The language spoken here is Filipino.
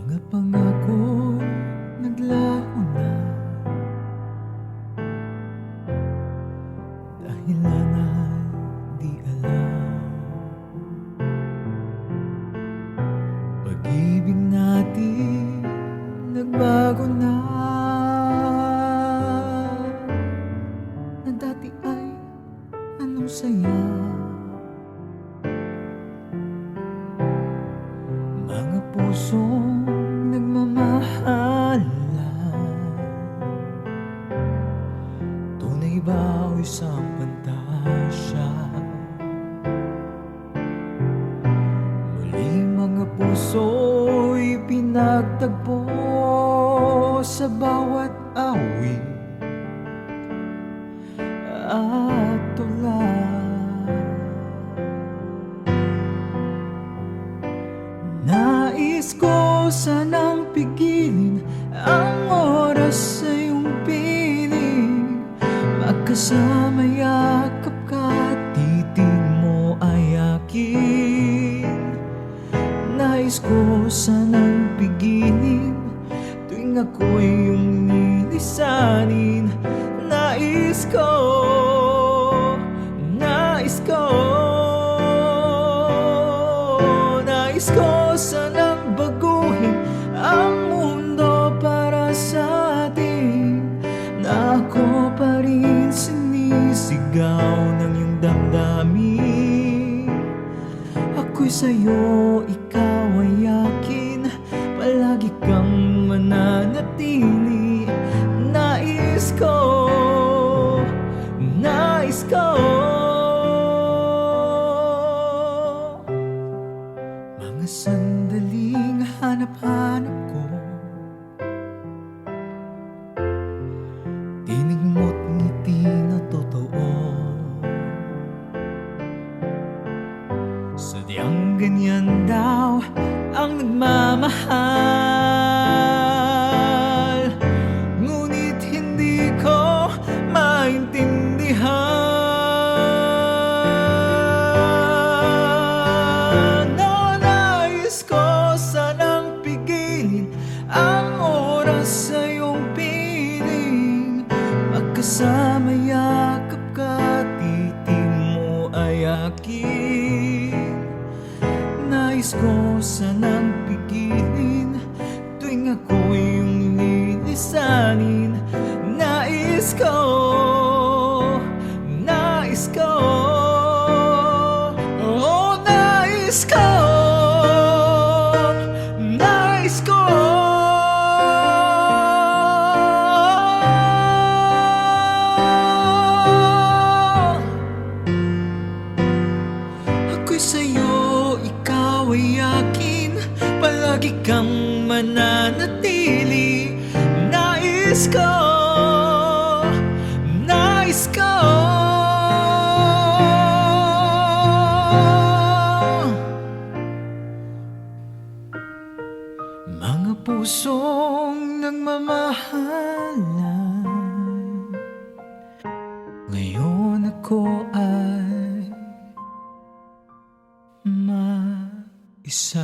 Mga pangako naglaho na, dahilan ay di alam. Pag-ibig natin nagbago na, na dati ay anong saya. Mga pusong nagmamahalan, tunay ba o isang pantasya? Muling mga puso'y pinagtagpo sa bawat awit at tula. Nais ko sanang pigilin ang oras sa iyong piling, magkasama yakap ka, titig mo ay akin. Nais ko sanang pigilin tuwing ako'y iyong lilisanin. Nais ko, nais ko, nais ko sanang baguhin ang mundo para sa atin, na ako pa rin sinisigaw ng iyong damdamin. Ako'y sa'yo, ikaw ay akin, palagi kang mananatili. Nais ko, nais ko, mga sandaling hanap-hanap ko, tinig mo't ngiti na totoo. Sadyang ganyan daw ang nagmamahal, ngunit hindi ko maintindihan. No, nais ko sanang pigilin ang oras sa iyong piling, magkasama yakap ka, titig mo ay akin. Nais ko sanang pigilin tuwing ako'y iyong lilisanin. Nais ko, nais ko, oh nais ko, nais ko. Ako'y sa'yo, ikaw ay akin, palagi kang mananatili. Nais ko, nais ko, mga pusong nagmamahalan, ngayon ako ay mag-isa.